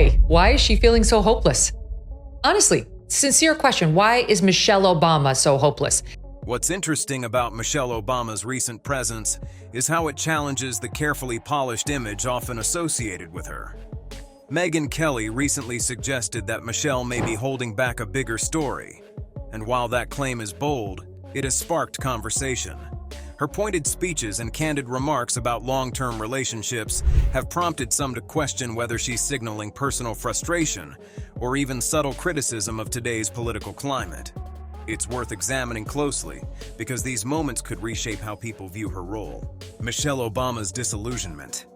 why? Why is she feeling so hopeless? Honestly, sincere question, why is Michelle Obama so hopeless? What's interesting about Michelle Obama's recent presence is how it challenges the carefully polished image often associated with her. Megyn Kelly recently suggested that Michelle may be holding back a bigger story, and while that claim is bold, it has sparked conversation. Her pointed speeches and candid remarks about long-term relationships have prompted some to question whether she's signaling personal frustration or even subtle criticism of today's political climate. It's worth examining closely because these moments could reshape how people view her role. Michelle Obama's disillusionment.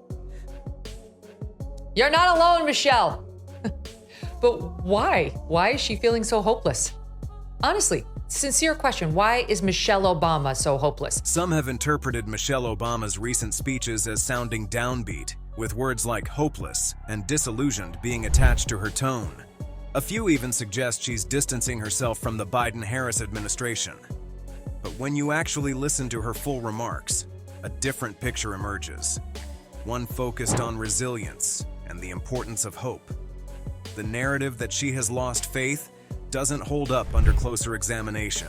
You're not alone, Michelle. But why? Why is she feeling so hopeless? Honestly, sincere question, why is Michelle Obama so hopeless? Some have interpreted Michelle Obama's recent speeches as sounding downbeat, with words like hopeless and disillusioned being attached to her tone. A few even suggest she's distancing herself from the Biden-Harris administration. But when you actually listen to her full remarks, a different picture emerges. One focused on resilience and the importance of hope. The narrative that she has lost faith doesn't hold up under closer examination.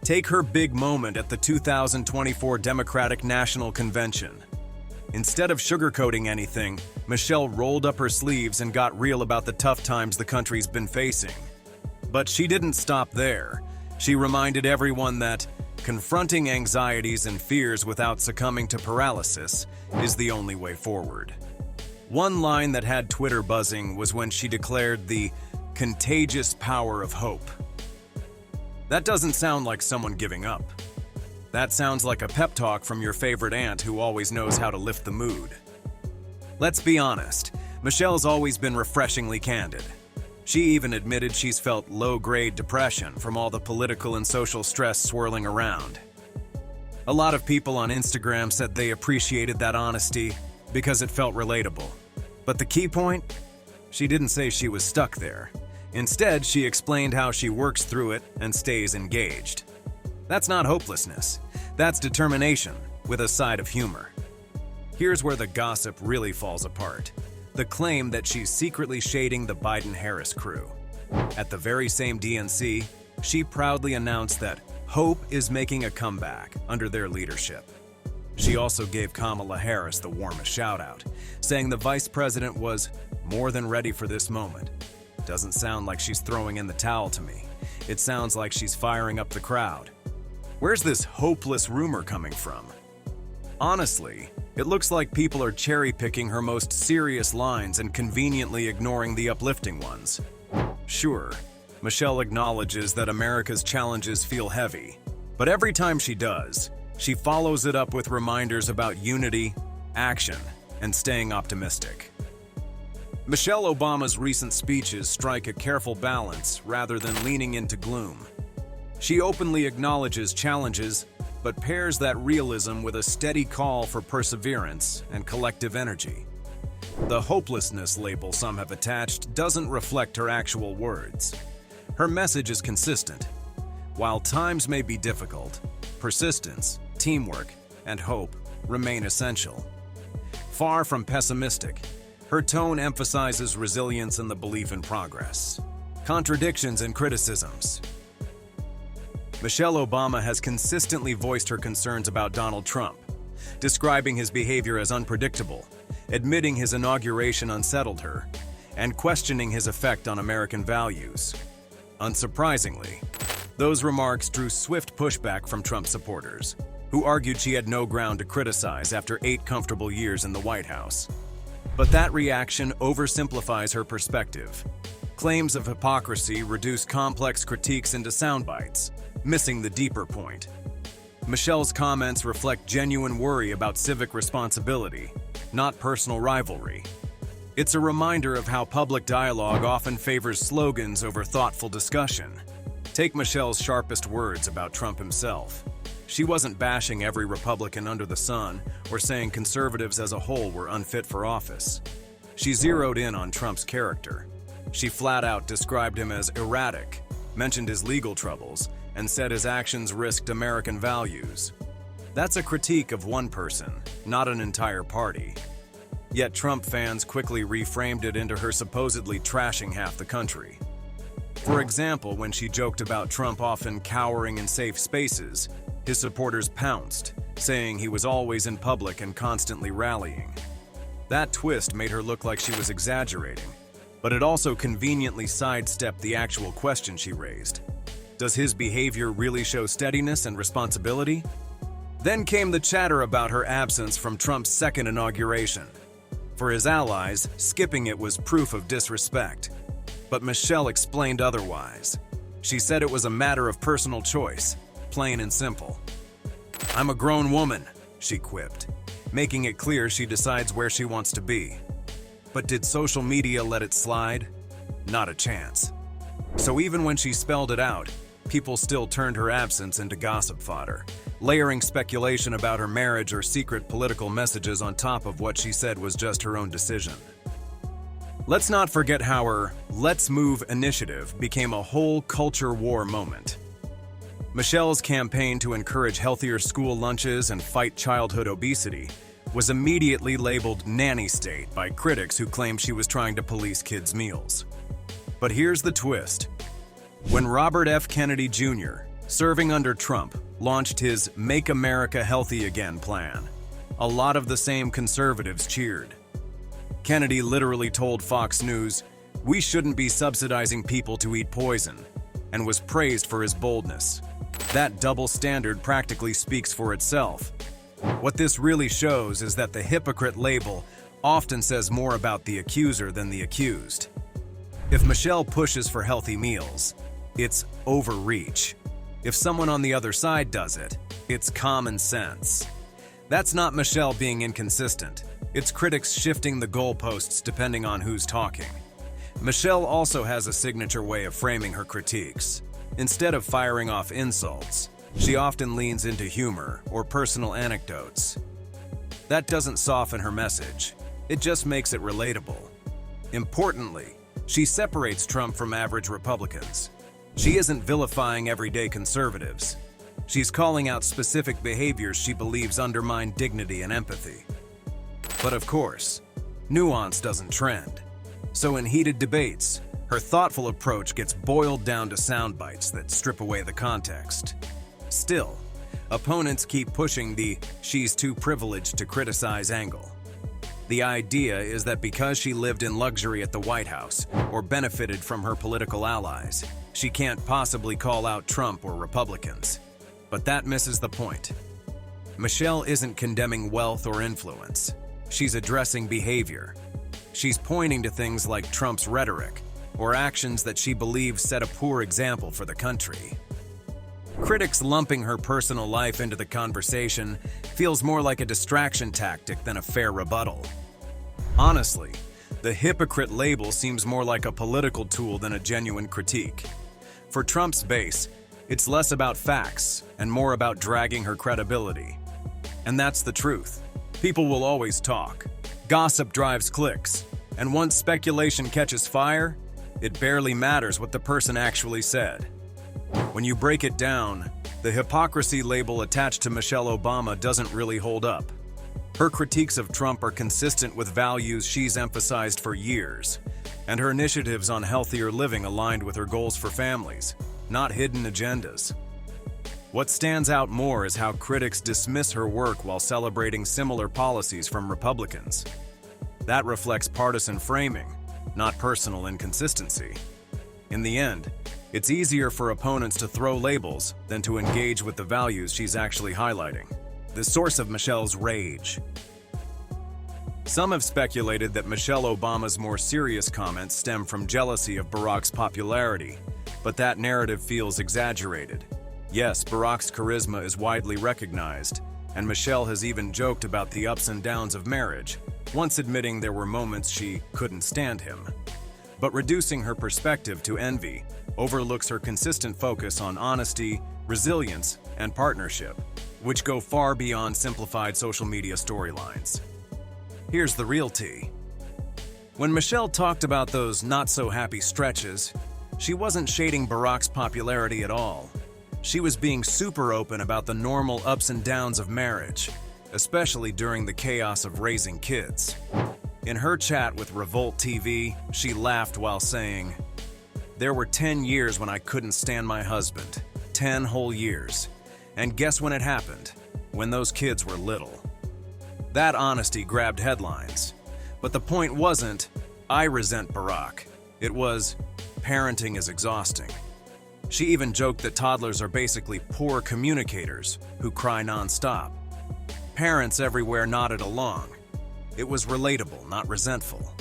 Take her big moment at the 2024 Democratic National Convention. Instead of sugarcoating anything, Michelle rolled up her sleeves and got real about the tough times the country's been facing. But she didn't stop there. She reminded everyone that confronting anxieties and fears without succumbing to paralysis is the only way forward. One line that had Twitter buzzing was when she declared the contagious power of hope. That doesn't sound like someone giving up. That sounds like a pep talk from your favorite aunt who always knows how to lift the mood. Let's be honest, Michelle's always been refreshingly candid. She even admitted she's felt low-grade depression from all the political and social stress swirling around. A lot of people on Instagram said they appreciated that honesty because it felt relatable. But the key point? She didn't say she was stuck there. Instead, she explained how she works through it and stays engaged. That's not hopelessness. That's determination with a side of humor. Here's where the gossip really falls apart. The claim that she's secretly shading the Biden-Harris crew. At the very same DNC, she proudly announced that hope is making a comeback under their leadership. She also gave Kamala Harris the warmest shout-out, saying the vice president was more than ready for this moment. Doesn't sound like she's throwing in the towel to me. It sounds like she's firing up the crowd. Where's this hopeless rumor coming from? Honestly, it looks like people are cherry-picking her most serious lines and conveniently ignoring the uplifting ones. Sure, Michelle acknowledges that America's challenges feel heavy, but every time she does, she follows it up with reminders about unity, action, and staying optimistic. Michelle Obama's recent speeches strike a careful balance rather than leaning into gloom. She openly acknowledges challenges, but pairs that realism with a steady call for perseverance and collective energy. The hopelessness label some have attached doesn't reflect her actual words. Her message is consistent. While times may be difficult, persistence, teamwork, and hope remain essential. Far from pessimistic, her tone emphasizes resilience and the belief in progress. Contradictions and criticisms. Michelle Obama has consistently voiced her concerns about Donald Trump, describing his behavior as unpredictable, admitting his inauguration unsettled her, and questioning his effect on American values. Unsurprisingly, those remarks drew swift pushback from Trump supporters, who argued she had no ground to criticize after 8 comfortable years in the White House. But that reaction oversimplifies her perspective. Claims of hypocrisy reduce complex critiques into sound bites, missing the deeper point. Michelle's comments reflect genuine worry about civic responsibility, not personal rivalry. It's a reminder of how public dialogue often favors slogans over thoughtful discussion. Take Michelle's sharpest words about Trump himself. She wasn't bashing every Republican under the sun or saying conservatives as a whole were unfit for office. She zeroed in on Trump's character. She flat out described him as erratic, mentioned his legal troubles, and said his actions risked American values. That's a critique of one person, not an entire party. Yet Trump fans quickly reframed it into her supposedly trashing half the country. For example, when she joked about Trump often cowering in safe spaces, his supporters pounced, saying he was always in public and constantly rallying. That twist made her look like she was exaggerating, but it also conveniently sidestepped the actual question she raised. Does his behavior really show steadiness and responsibility? Then came the chatter about her absence from Trump's second inauguration. For his allies, skipping it was proof of disrespect. But Michelle explained otherwise. She said it was a matter of personal choice, plain and simple. "I'm a grown woman," she quipped, making it clear she decides where she wants to be. But did social media let it slide? Not a chance. So even when she spelled it out, people still turned her absence into gossip fodder, layering speculation about her marriage or secret political messages on top of what she said was just her own decision. Let's not forget how her "Let's Move" initiative became a whole culture war moment. Michelle's campaign to encourage healthier school lunches and fight childhood obesity was immediately labeled nanny state by critics who claimed she was trying to police kids' meals. But here's the twist. When Robert F. Kennedy Jr., serving under Trump, launched his Make America Healthy Again plan, a lot of the same conservatives cheered. Kennedy literally told Fox News, "We shouldn't be subsidizing people to eat poison," and was praised for his boldness. That double standard practically speaks for itself. What this really shows is that the hypocrite label often says more about the accuser than the accused. If Michelle pushes for healthy meals, it's overreach. If someone on the other side does it, it's common sense. That's not Michelle being inconsistent. It's critics shifting the goalposts depending on who's talking. Michelle also has a signature way of framing her critiques. Instead of firing off insults, she often leans into humor or personal anecdotes. That doesn't soften her message, it just makes it relatable. Importantly, she separates Trump from average Republicans. She isn't vilifying everyday conservatives. She's calling out specific behaviors she believes undermine dignity and empathy. But of course, nuance doesn't trend. So in heated debates, her thoughtful approach gets boiled down to sound bites that strip away the context. Still, opponents keep pushing the "she's too privileged to criticize" angle. The idea is that because she lived in luxury at the White House or benefited from her political allies, she can't possibly call out Trump or Republicans. But that misses the point. Michelle isn't condemning wealth or influence. She's addressing behavior. She's pointing to things like Trump's rhetoric or actions that she believes set a poor example for the country. Critics lumping her personal life into the conversation feels more like a distraction tactic than a fair rebuttal. Honestly, the hypocrite label seems more like a political tool than a genuine critique. For Trump's base, it's less about facts and more about dragging her credibility. And that's the truth. People will always talk. Gossip drives clicks, and once speculation catches fire, it barely matters what the person actually said. When you break it down, the hypocrisy label attached to Michelle Obama doesn't really hold up. Her critiques of Trump are consistent with values she's emphasized for years, and her initiatives on healthier living aligned with her goals for families, not hidden agendas. What stands out more is how critics dismiss her work while celebrating similar policies from Republicans. That reflects partisan framing, not personal inconsistency. In the end, it's easier for opponents to throw labels than to engage with the values she's actually highlighting. The source of Michelle's rage. Some have speculated that Michelle Obama's more serious comments stem from jealousy of Barack's popularity, but that narrative feels exaggerated. Yes, Barack's charisma is widely recognized, and Michelle has even joked about the ups and downs of marriage, once admitting there were moments she couldn't stand him. But reducing her perspective to envy overlooks her consistent focus on honesty, resilience, and partnership, which go far beyond simplified social media storylines. Here's the real tea. When Michelle talked about those not-so-happy stretches, she wasn't shading Barack's popularity at all. She was being super open about the normal ups and downs of marriage, especially during the chaos of raising kids. In her chat with Revolt TV, she laughed while saying, "There were 10 years when I couldn't stand my husband. 10 whole years. And guess when it happened? When those kids were little." That honesty grabbed headlines. But the point wasn't, "I resent Barack." It was, "Parenting is exhausting." She even joked that toddlers are basically poor communicators who cry nonstop. Parents everywhere nodded along. It was relatable, not resentful.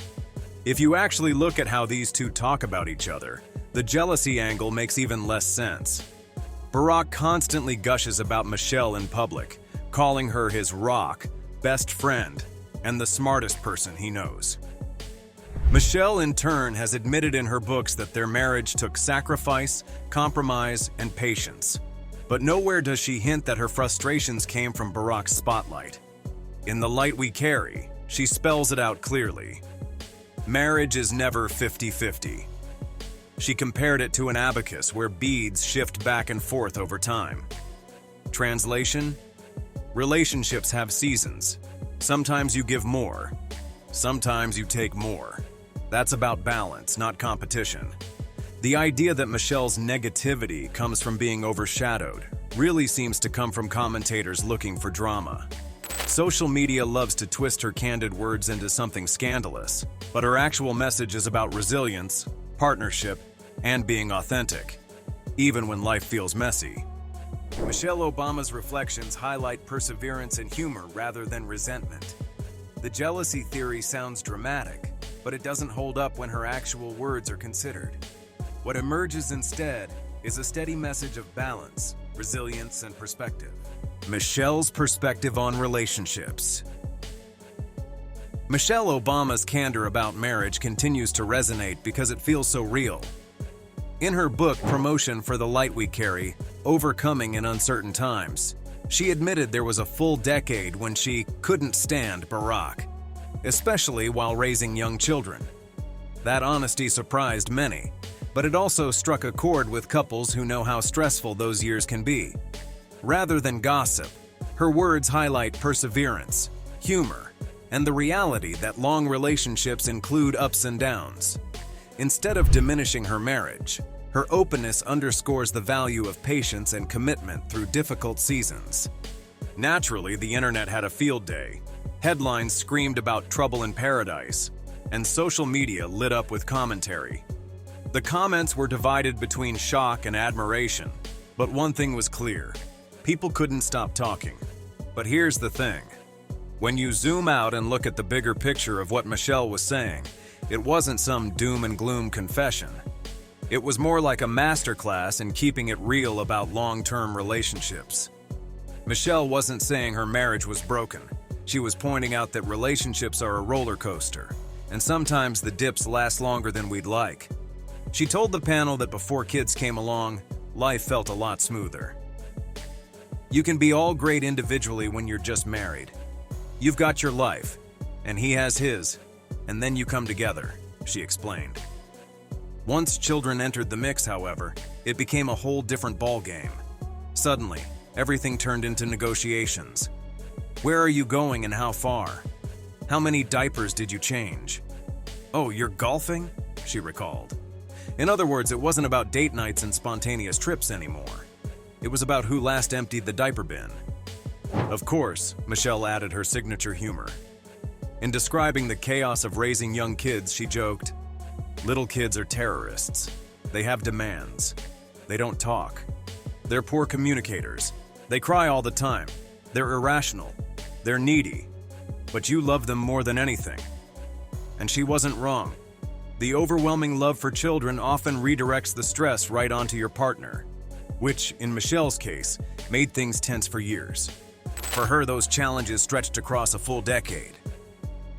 If you actually look at how these two talk about each other, the jealousy angle makes even less sense. Barack constantly gushes about Michelle in public, calling her his rock, best friend, and the smartest person he knows. Michelle, in turn, has admitted in her books that their marriage took sacrifice, compromise, and patience. But nowhere does she hint that her frustrations came from Barack's spotlight. In The Light We Carry, she spells it out clearly. Marriage is never 50-50. She compared it to an abacus where beads shift back and forth over time. Translation: relationships have seasons. Sometimes you give more. Sometimes you take more. That's about balance, not competition. The idea that Michelle's negativity comes from being overshadowed really seems to come from commentators looking for drama. Social media loves to twist her candid words into something scandalous, but her actual message is about resilience, partnership, and being authentic, even when life feels messy. Michelle Obama's reflections highlight perseverance and humor rather than resentment. The jealousy theory sounds dramatic, but it doesn't hold up when her actual words are considered. What emerges instead is a steady message of balance, resilience, and perspective. Michelle's perspective on relationships. Michelle Obama's candor about marriage continues to resonate because it feels so real. In her book, Promotion for the Light We Carry, Overcoming in Uncertain Times, she admitted there was a full decade when she couldn't stand Barack, especially while raising young children. That honesty surprised many, but it also struck a chord with couples who know how stressful those years can be. Rather than gossip, her words highlight perseverance, humor, and the reality that long relationships include ups and downs. Instead of diminishing her marriage, her openness underscores the value of patience and commitment through difficult seasons. Naturally, the internet had a field day. Headlines screamed about trouble in paradise, and social media lit up with commentary. The comments were divided between shock and admiration, but one thing was clear: people couldn't stop talking. But here's the thing. When you zoom out and look at the bigger picture of what Michelle was saying, it wasn't some doom and gloom confession. It was more like a masterclass in keeping it real about long-term relationships. Michelle wasn't saying her marriage was broken. She was pointing out that relationships are a roller coaster, and sometimes the dips last longer than we'd like. She told the panel that before kids came along, life felt a lot smoother. You can be all great individually when you're just married. You've got your life, and he has his, and then you come together, she explained. Once children entered the mix, however, it became a whole different ballgame. Suddenly, everything turned into negotiations. Where are you going and how far? How many diapers did you change? Oh, you're golfing? She recalled. In other words, it wasn't about date nights and spontaneous trips anymore. It was about who last emptied the diaper bin. Of course, Michelle added her signature humor. In describing the chaos of raising young kids, she joked, "Little kids are terrorists. They have demands. They don't talk. They're poor communicators. They cry all the time. They're irrational. They're needy. But you love them more than anything." And she wasn't wrong. The overwhelming love for children often redirects the stress right onto your partner, which, in Michelle's case, made things tense for years. For her, those challenges stretched across a full decade.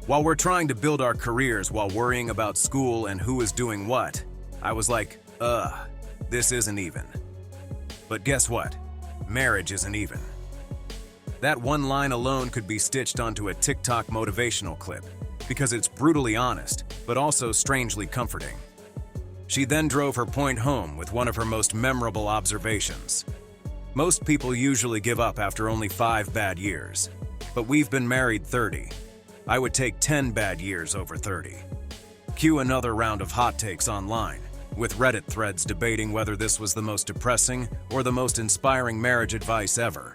While we're trying to build our careers while worrying about school and who is doing what, I was like, this isn't even. But guess what? Marriage isn't even. That one line alone could be stitched onto a TikTok motivational clip, because it's brutally honest, but also strangely comforting. She then drove her point home with one of her most memorable observations. Most people usually give up after only 5 bad years, but we've been married 30. I would take 10 bad years over 30. Cue another round of hot takes online, with Reddit threads debating whether this was the most depressing or the most inspiring marriage advice ever.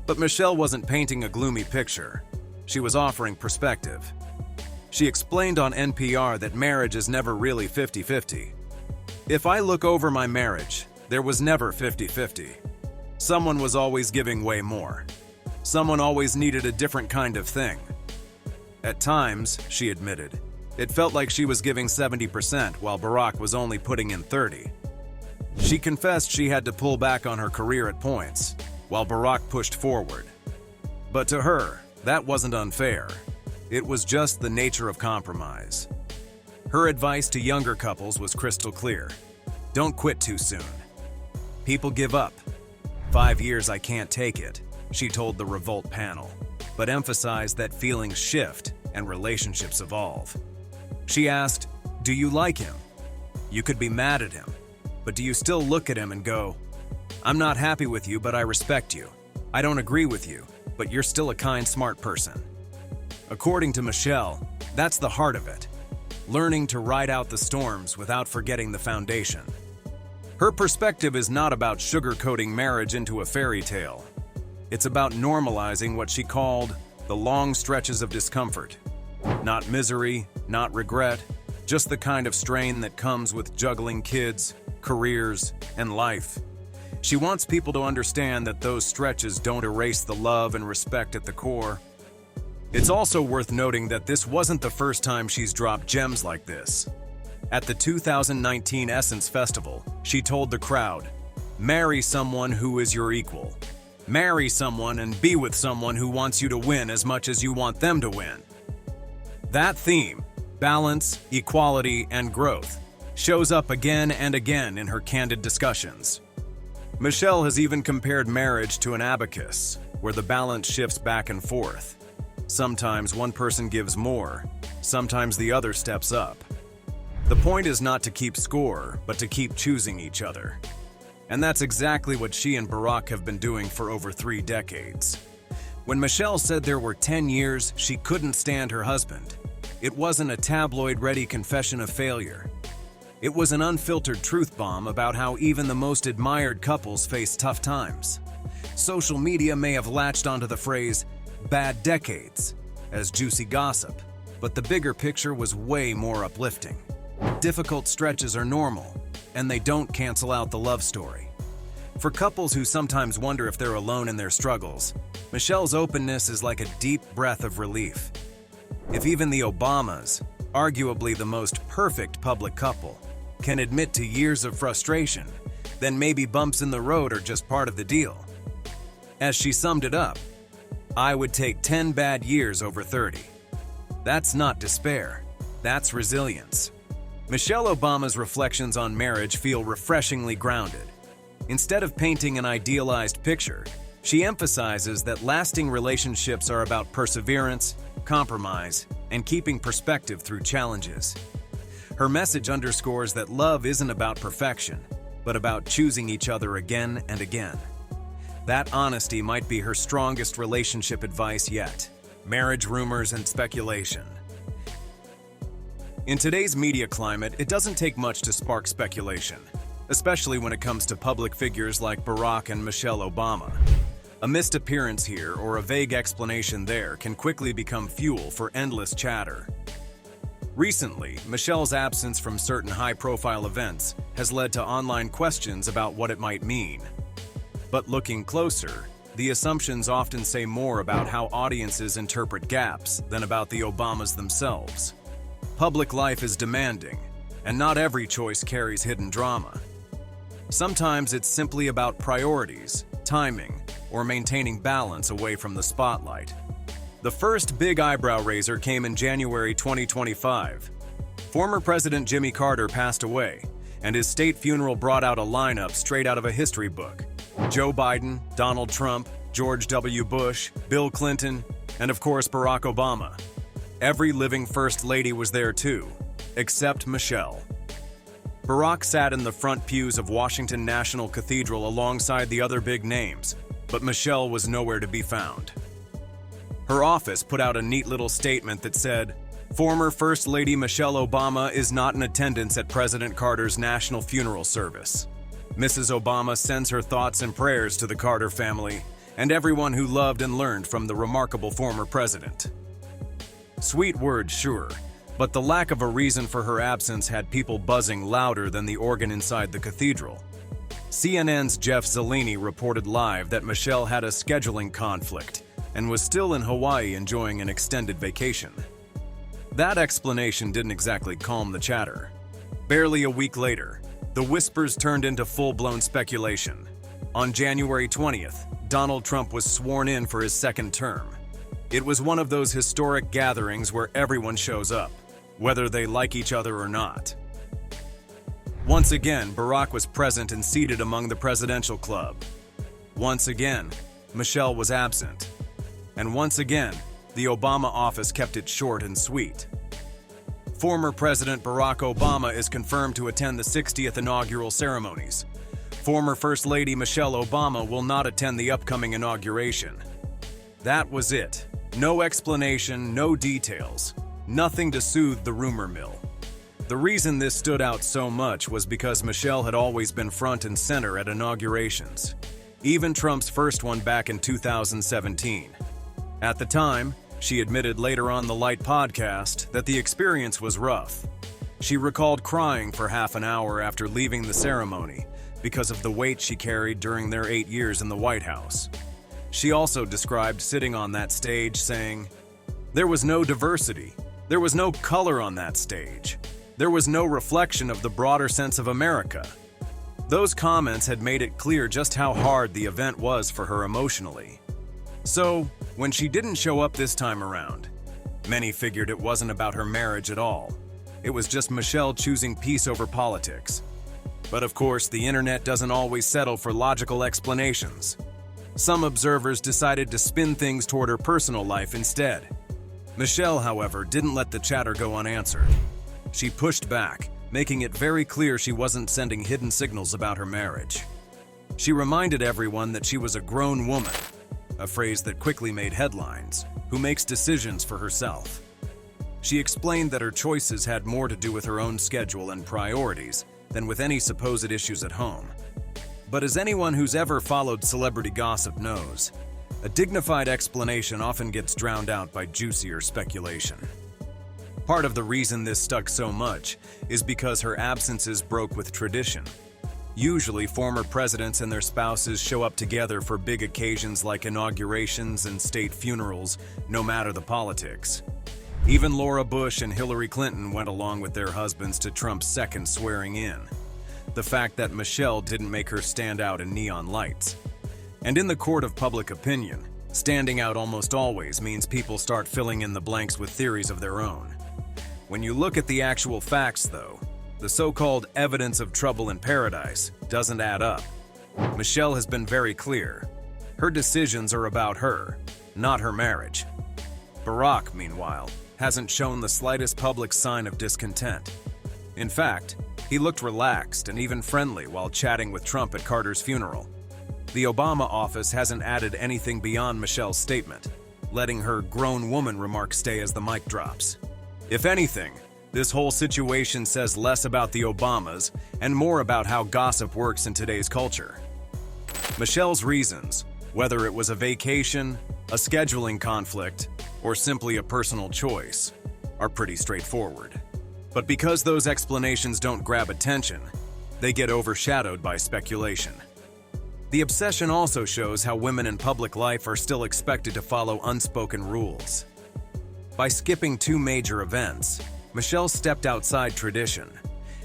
But Michelle wasn't painting a gloomy picture. She was offering perspective. She explained on NPR that marriage is never really 50-50. If I look over my marriage, there was never 50-50. Someone was always giving way more. Someone always needed a different kind of thing. At times, she admitted, it felt like she was giving 70% while Barack was only putting in 30. She confessed she had to pull back on her career at points, while Barack pushed forward. But to her, that wasn't unfair. It was just the nature of compromise. Her advice to younger couples was crystal clear. Don't quit too soon. People give up. 5 years I can't take it, she told the Revolt panel, but emphasized that feelings shift and relationships evolve. She asked, do you like him? You could be mad at him, but do you still look at him and go, I'm not happy with you, but I respect you. I don't agree with you, but you're still a kind, smart person. According to Michelle, that's the heart of it. Learning to ride out the storms without forgetting the foundation. Her perspective is not about sugarcoating marriage into a fairy tale. It's about normalizing what she called the long stretches of discomfort. Not misery, not regret, just the kind of strain that comes with juggling kids, careers, and life. She wants people to understand that those stretches don't erase the love and respect at the core. It's also worth noting that this wasn't the first time she's dropped gems like this. At the 2019 Essence Festival, she told the crowd, marry someone who is your equal. Marry someone and be with someone who wants you to win as much as you want them to win. That theme, balance, equality, and growth, shows up again and again in her candid discussions. Michelle has even compared marriage to an abacus, where the balance shifts back and forth. Sometimes one person gives more, sometimes the other steps up. The point is not to keep score, but to keep choosing each other. And that's exactly what she and Barack have been doing for over 3 decades. When Michelle said there were 10 years she couldn't stand her husband, it wasn't a tabloid-ready confession of failure. It was an unfiltered truth bomb about how even the most admired couples face tough times. Social media may have latched onto the phrase, bad decades, as juicy gossip, but the bigger picture was way more uplifting. Difficult stretches are normal, and they don't cancel out the love story. For couples who sometimes wonder if they're alone in their struggles, Michelle's openness is like a deep breath of relief. If even the Obamas, arguably the most perfect public couple, can admit to years of frustration, then maybe bumps in the road are just part of the deal. As she summed it up, I would take 10 bad years over 30. That's not despair, that's resilience. Michelle Obama's reflections on marriage feel refreshingly grounded. Instead of painting an idealized picture, she emphasizes that lasting relationships are about perseverance, compromise, and keeping perspective through challenges. Her message underscores that love isn't about perfection, but about choosing each other again and again. That honesty might be her strongest relationship advice yet. Marriage rumors and speculation. In today's media climate, it doesn't take much to spark speculation, especially when it comes to public figures like Barack and Michelle Obama. A missed appearance here or a vague explanation there can quickly become fuel for endless chatter. Recently, Michelle's absence from certain high-profile events has led to online questions about what it might mean. But looking closer, the assumptions often say more about how audiences interpret gaps than about the Obamas themselves. Public life is demanding, and not every choice carries hidden drama. Sometimes it's simply about priorities, timing, or maintaining balance away from the spotlight. The first big eyebrow raiser came in January 2025. Former President Jimmy Carter passed away, and his state funeral brought out a lineup straight out of a history book. Joe Biden, Donald Trump, George W. Bush, Bill Clinton, and of course Barack Obama. Every living First Lady was there too, except Michelle. Barack sat in the front pews of Washington National Cathedral alongside the other big names, but Michelle was nowhere to be found. Her office put out a neat little statement that said, "Former First Lady Michelle Obama is not in attendance at President Carter's national funeral service. Mrs. Obama sends her thoughts and prayers to the Carter family and everyone who loved and learned from the remarkable former president." Sweet words, sure, but the lack of a reason for her absence had people buzzing louder than the organ inside the cathedral. CNN's Jeff Zellini reported live that Michelle had a scheduling conflict and was still in Hawaii enjoying an extended vacation. That explanation didn't exactly calm the chatter. Barely a week later, the whispers turned into full-blown speculation. On January 20th, Donald Trump was sworn in for his second term. It was one of those historic gatherings where everyone shows up, whether they like each other or not. Once again, Barack was present and seated among the presidential club. Once again, Michelle was absent. And once again, the Obama office kept it short and sweet. Former President Barack Obama is confirmed to attend the 60th inaugural ceremonies. Former First Lady Michelle Obama will not attend the upcoming inauguration. That was it. No explanation, no details. Nothing to soothe the rumor mill. The reason this stood out so much was because Michelle had always been front and center at inaugurations, even Trump's first one back in 2017. At the time, she admitted later on the Light podcast that the experience was rough. She recalled crying for half an hour after leaving the ceremony because of the weight she carried during their 8 years in the White House. She also described sitting on that stage saying, "There was no diversity. There was no color on that stage. There was no reflection of the broader sense of America." Those comments had made it clear just how hard the event was for her emotionally. So, when she didn't show up this time around, many figured it wasn't about her marriage at all. It was just Michelle choosing peace over politics. But of course, the internet doesn't always settle for logical explanations. Some observers decided to spin things toward her personal life instead. Michelle, however, didn't let the chatter go unanswered. She pushed back, making it very clear she wasn't sending hidden signals about her marriage. She reminded everyone that she was a grown woman, a phrase that quickly made headlines, who makes decisions for herself. She explained that her choices had more to do with her own schedule and priorities than with any supposed issues at home. But as anyone who's ever followed celebrity gossip knows, a dignified explanation often gets drowned out by juicier speculation. Part of the reason this stuck so much is because her absences broke with tradition. Usually, former presidents and their spouses show up together for big occasions like inaugurations and state funerals, no matter the politics. Even Laura Bush and Hillary Clinton went along with their husbands to Trump's second swearing in. The fact that Michelle didn't make her stand out in neon lights. And in the court of public opinion, standing out almost always means people start filling in the blanks with theories of their own. When you look at the actual facts, though, the so-called evidence of trouble in paradise doesn't add up. Michelle has been very clear. Her decisions are about her, not her marriage. Barack, meanwhile, hasn't shown the slightest public sign of discontent. In fact, he looked relaxed and even friendly while chatting with Trump at Carter's funeral. The Obama office hasn't added anything beyond Michelle's statement, letting her grown woman remark stay as the mic drops. If anything, this whole situation says less about the Obamas and more about how gossip works in today's culture. Michelle's reasons, whether it was a vacation, a scheduling conflict, or simply a personal choice, are pretty straightforward. But because those explanations don't grab attention, they get overshadowed by speculation. The obsession also shows how women in public life are still expected to follow unspoken rules. By skipping two major events, Michelle stepped outside tradition,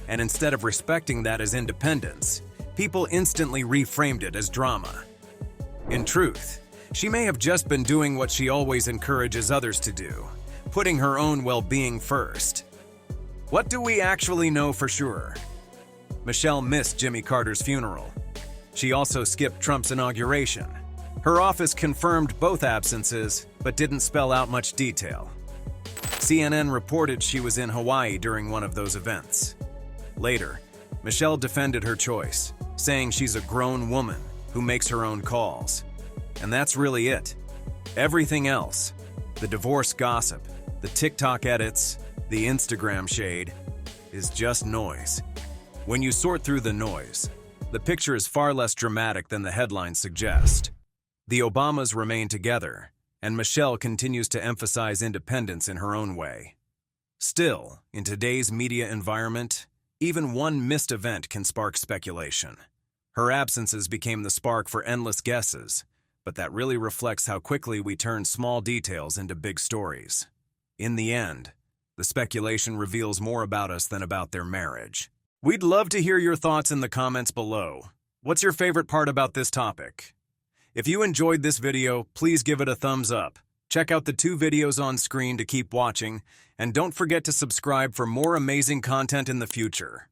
and instead of respecting that as independence, people instantly reframed it as drama. In truth, she may have just been doing what she always encourages others to do, putting her own well-being first. What do we actually know for sure? Michelle missed Jimmy Carter's funeral. She also skipped Trump's inauguration. Her office confirmed both absences, but didn't spell out much detail. CNN reported she was in Hawaii during one of those events. Later, Michelle defended her choice, saying she's a grown woman who makes her own calls. And that's really it. Everything else, The divorce gossip, the TikTok edits, the Instagram shade is just noise. When you sort through the noise, the picture is far less dramatic than the headlines suggest. The Obamas remain together, and Michelle continues to emphasize independence in her own way. Still, in today's media environment, even one missed event can spark speculation. Her absences became the spark for endless guesses, but that really reflects how quickly we turn small details into big stories. In the end, the speculation reveals more about us than about their marriage. We'd love to hear your thoughts in the comments below. What's your favorite part about this topic? If you enjoyed this video, please give it a thumbs up. Check out the 2 videos on screen to keep watching, and don't forget to subscribe for more amazing content in the future.